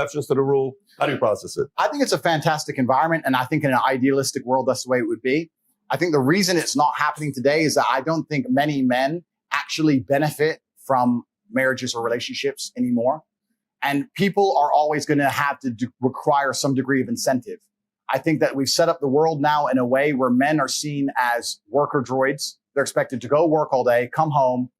exceptions to the rule? How do you process it? I think it's a fantastic environment. And I think in an idealistic world, that's the way it would be. I think the reason it's not happening today is that I don't think many men actually benefit from marriages or relationships anymore. And people are always going to have to require some degree of incentive. I think that we've set up the world now in a way where men are seen as worker droids. They're expected to go work all day, come home,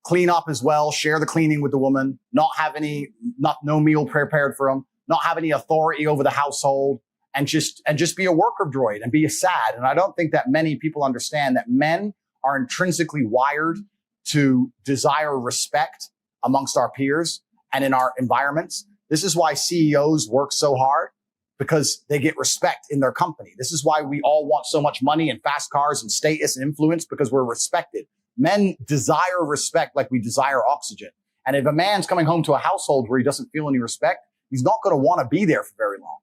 clean up as well, share the cleaning with the woman, no meal prepared for them, not have any authority over the household, and just be a worker droid and be a sad. And I don't think that many people understand that men are intrinsically wired to desire respect amongst our peers and in our environments. This is why CEOs work so hard, because they get respect in their company. This is why we all want so much money and fast cars and status and influence, because we're respected. Men desire respect like we desire oxygen. And if a man's coming home to a household where he doesn't feel any respect, he's not going to want to be there for very long.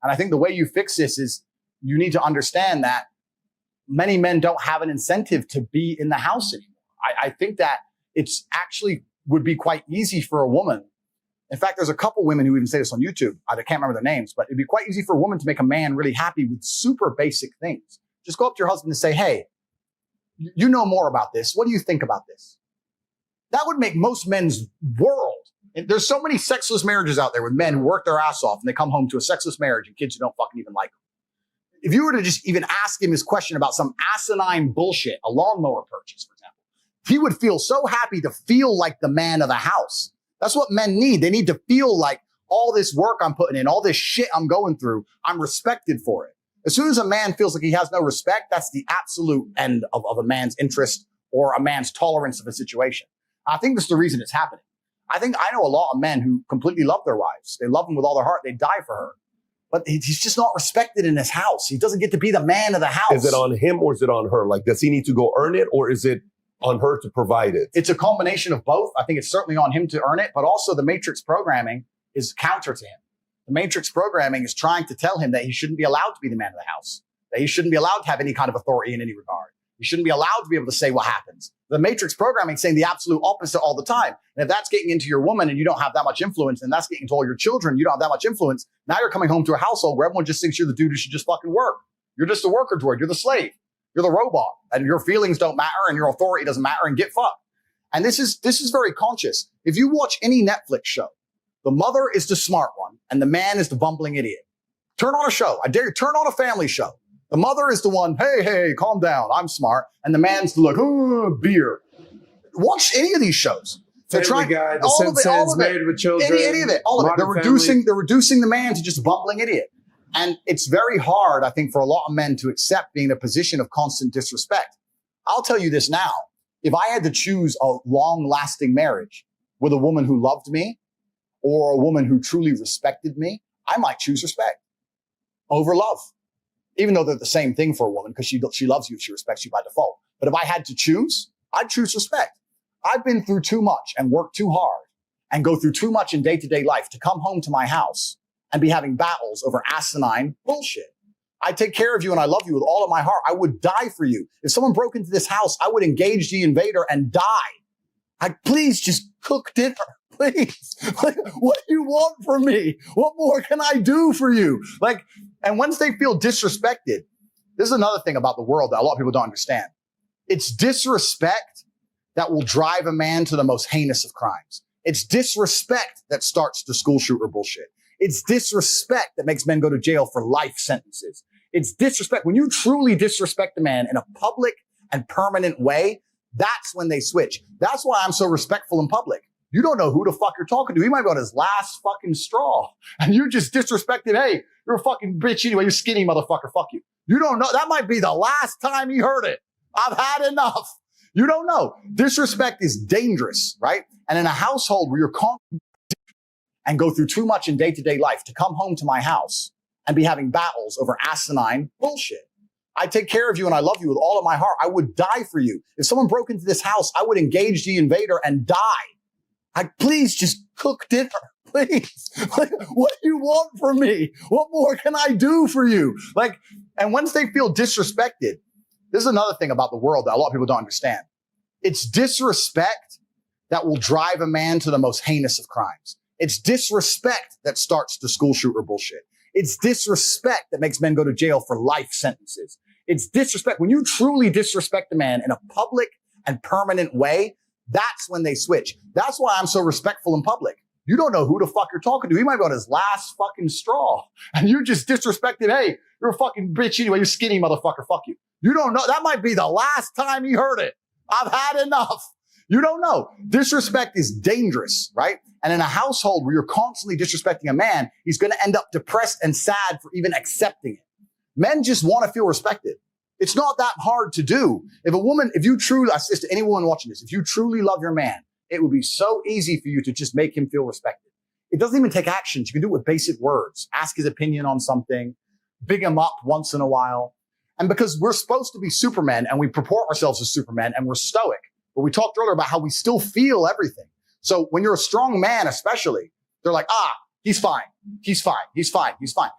And I think the way you fix this is you need to understand that many men don't have an incentive to be in the house anymore. I think that it's actually would be quite easy for a woman. In fact, there's a couple women who even say this on YouTube. I can't remember their names, but it'd be quite easy for a woman to make a man really happy with super basic things. Just go up to your husband and say, hey, you know more about this. What do you think about this? That would make most men's world. And there's so many sexless marriages out there with men who work their ass off and they come home to a sexless marriage and kids who don't fucking even like them. If you were to just even ask him his question about some asinine bullshit, a lawnmower purchase, for example, he would feel so happy to feel like the man of the house. That's what men need. They need to feel like all this work I'm putting in, all this shit I'm going through, I'm respected for it. As soon as a man feels like he has no respect, that's the absolute end of a man's interest or a man's tolerance of a situation. I think that's the reason it's happening. I know a lot of men who completely love their wives. They love them with all their heart. They die for her. But he's just not respected in his house. He doesn't get to be the man of the house. Is it on him or is it on her? Like, does he need to go earn it, or is it on her to provide it? It's a combination of both. I think it's certainly on him to earn it, but also the matrix programming is counter to him. The matrix programming is trying to tell him that he shouldn't be allowed to be the man of the house, that he shouldn't be allowed to have any kind of authority in any regard. He shouldn't be allowed to be able to say what happens. The matrix programming is saying the absolute opposite all the time. And if that's getting into your woman and you don't have that much influence, and that's getting into all your children, you don't have that much influence. Now you're coming home to a household where everyone just thinks you're the dude who should just fucking work. You're just a worker droid. You're the slave. You're the robot, and your feelings don't matter and your authority doesn't matter, and get fucked. And this is very conscious. If you watch any Netflix show, the mother is the smart one and the man is the bumbling idiot. Turn on a show. I dare you, turn on a family show. The mother is the one, hey, calm down, I'm smart. And the man's the like, oh, beer. Watch any of these shows. They're Family Guy, The Simpsons, Married with Children. Any of it, all of it. They're reducing the man to just a bumbling idiot. And it's very hard, I think, for a lot of men to accept being in a position of constant disrespect. I'll tell you this now. If I had to choose a long-lasting marriage with a woman who loved me or a woman who truly respected me, I might choose respect over love. Even though they're the same thing for a woman, because she loves you, she respects you by default. But if I had to choose, I'd choose respect. I've been through too much and worked too hard and go through too much in day-to-day life to come home to my house and be having battles over asinine bullshit. I take care of you and I love you with all of my heart. I would die for you. If someone broke into this house, I would engage the invader and die. Please just cook dinner. Please. Like, what do you want from me? What more can I do for you? And once they feel disrespected, this is another thing about the world that a lot of people don't understand. It's disrespect that will drive a man to the most heinous of crimes. It's disrespect that starts the school shooter bullshit. It's disrespect that makes men go to jail for life sentences. It's disrespect. When you truly disrespect a man in a public and permanent way, that's when they switch. That's why I'm so respectful in public. You don't know who the fuck you're talking to. He might be on his last fucking straw. And you just disrespected, hey, you're a fucking bitch anyway, you're skinny motherfucker, fuck you. You don't know. That might be the last time he heard it. I've had enough. You don't know. Disrespect is dangerous, right? And in a household where you're constantly and go through too much in day-to-day life to come home to my house and be having battles over asinine bullshit. I take care of you and I love you with all of my heart. I would die for you. If someone broke into this house, I would engage the invader and die. Please just cook dinner. Please. What do you want from me? What more can I do for you? And once they feel disrespected, this is another thing about the world that a lot of people don't understand. It's disrespect that will drive a man to the most heinous of crimes. It's disrespect that starts the school shooter bullshit. It's disrespect that makes men go to jail for life sentences. It's disrespect. When you truly disrespect a man in a public and permanent way, that's when they switch. That's why I'm so respectful in public. You don't know who the fuck you're talking to. He might be on his last fucking straw. And you just disrespected, hey, you're a fucking bitch anyway. You're skinny, motherfucker. Fuck you. You don't know. That might be the last time he heard it. I've had enough. You don't know. Disrespect is dangerous, right? And in a household where you're constantly disrespecting a man, he's going to end up depressed and sad for even accepting it. Men just want to feel respected. It's not that hard to do. If you truly, I say to anyone watching this, if you truly love your man, it would be so easy for you to just make him feel respected. It doesn't even take actions. You can do it with basic words. Ask his opinion on something. Big him up once in a while. And because we're supposed to be supermen and we purport ourselves as supermen and we're stoic, but we talked earlier about how we still feel everything. So when you're a strong man, especially, they're like, he's fine. He's fine. He's fine. He's fine.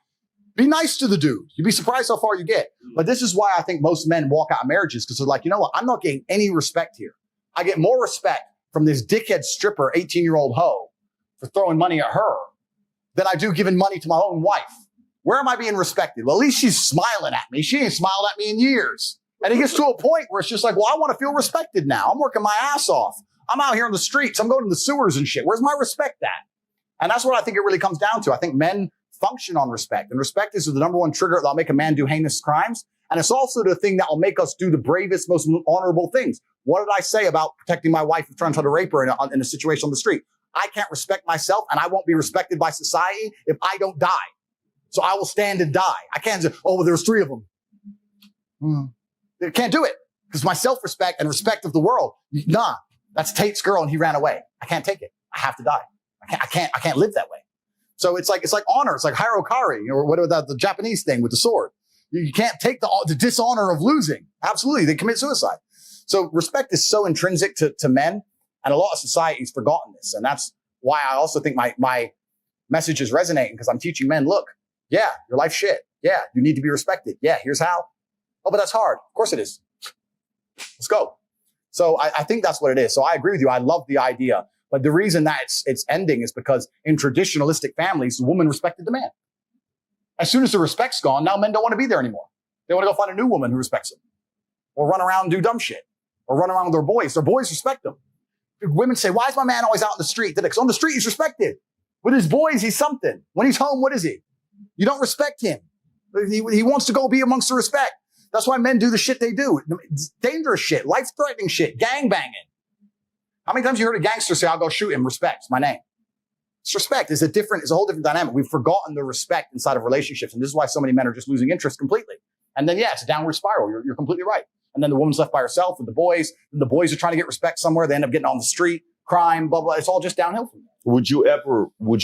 Be nice to the dude. You'd be surprised how far you get. But this is why I think most men walk out of marriages, because they're like, you know what? I'm not getting any respect here. I get more respect from this dickhead stripper, 18-year-old hoe for throwing money at her than I do giving money to my own wife. Where am I being respected? Well, at least she's smiling at me. She ain't smiled at me in years. And it gets to a point where it's just like, well, I want to feel respected now. I'm working my ass off. I'm out here on the streets. I'm going to the sewers and shit. Where's my respect at? And that's what I think it really comes down to. I think men function on respect. And respect is the number one trigger that'll make a man do heinous crimes. And it's also the thing that will make us do the bravest, most honorable things. What did I say about protecting my wife from trying to rape her in a situation on the street? I can't respect myself, and I won't be respected by society if I don't die. So I will stand and die. I can't say, oh, well, there's 3 of them. I can't do it because my self-respect and respect of the world. Nah, that's Tate's girl and he ran away. I can't take it. I have to die. I can't live that way. So it's like honor. It's like Hirokari, or what about the Japanese thing with the sword? You can't take the dishonor of losing. Absolutely. They commit suicide. So respect is so intrinsic to men, and a lot of society's forgotten this. And that's why I also think my message is resonating, because I'm teaching men, look, yeah, your life's shit. Yeah, you need to be respected. Yeah, here's how. Oh, but that's hard. Of course it is. Let's go. So I think that's what it is. So I agree with you. I love the idea. But the reason that it's ending is because in traditionalistic families, the woman respected the man. As soon as the respect's gone, now men don't want to be there anymore. They want to go find a new woman who respects them, or run around and do dumb shit, or run around with their boys. Their boys respect them. Women say, why is my man always out in the street? Because on the street, he's respected. With his boys, he's something. When he's home, what is he? You don't respect him. He wants to go be amongst the respect. That's why men do the shit they do. It's dangerous shit, life-threatening shit, gang banging. How many times you heard a gangster say, I'll go shoot him, respect, my name? It's respect. It's a whole different dynamic. We've forgotten the respect inside of relationships. And this is why so many men are just losing interest completely. And then, yeah, it's a downward spiral. You're completely right. And then the woman's left by herself with the boys. And the boys are trying to get respect somewhere. They end up getting on the street, crime, blah, blah. It's all just downhill from there. Would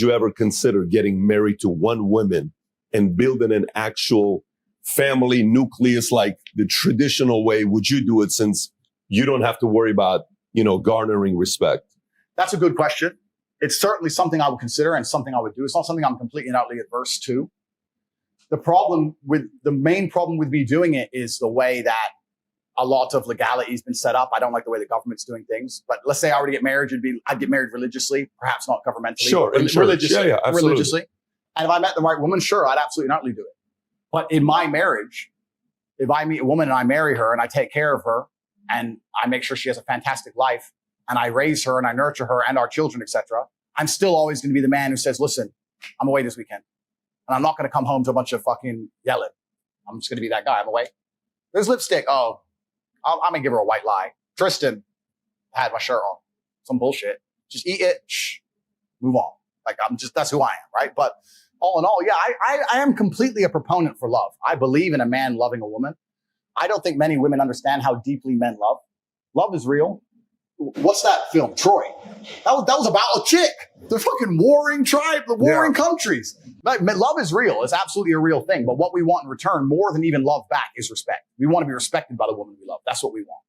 you ever consider getting married to one woman and building an actual family nucleus like the traditional way? Would you do it, since you don't have to worry about, garnering respect? That's a good question. It's certainly something I would consider and something I would do. It's not something I'm completely and utterly adverse to. The main problem with me doing it is the way that a lot of legality has been set up. I don't like the way the government's doing things. But let's say I were to get married, I'd get married religiously, perhaps not governmentally. Sure, religiously. Yeah, absolutely. Religiously. And if I met the right woman, sure, I'd absolutely not do it. But in my marriage, if I meet a woman and I marry her and I take care of her and I make sure she has a fantastic life and I raise her and I nurture her and our children, etc., I'm still always going to be the man who says, listen, I'm away this weekend and I'm not going to come home to a bunch of fucking yelling. I'm just going to be that guy. I'm away. There's lipstick. Oh, I'm going to give her a white lie. Tristan had my shirt on. Some bullshit. Just eat it. Shh. Move on. That's who I am. Right. But all in all, yeah, I am completely a proponent for love. I believe in a man loving a woman. I don't think many women understand how deeply men love. Love is real. What's that film? Troy. That was about a chick. The fucking warring tribe, the warring countries. Love is real. It's absolutely a real thing. But what we want in return, more than even love back, is respect. We want to be respected by the woman we love. That's what we want.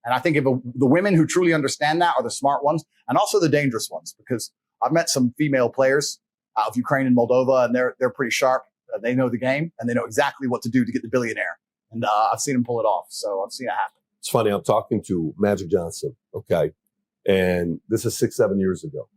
And I think the women who truly understand that are the smart ones, and also the dangerous ones, because I've met some female players out of Ukraine and Moldova, and they're pretty sharp. They know the game, and they know exactly what to do to get the billionaire. And I've seen them pull it off. So I've seen it happen. It's funny. I'm talking to Magic Johnson. Okay. And this is 6-7 years ago.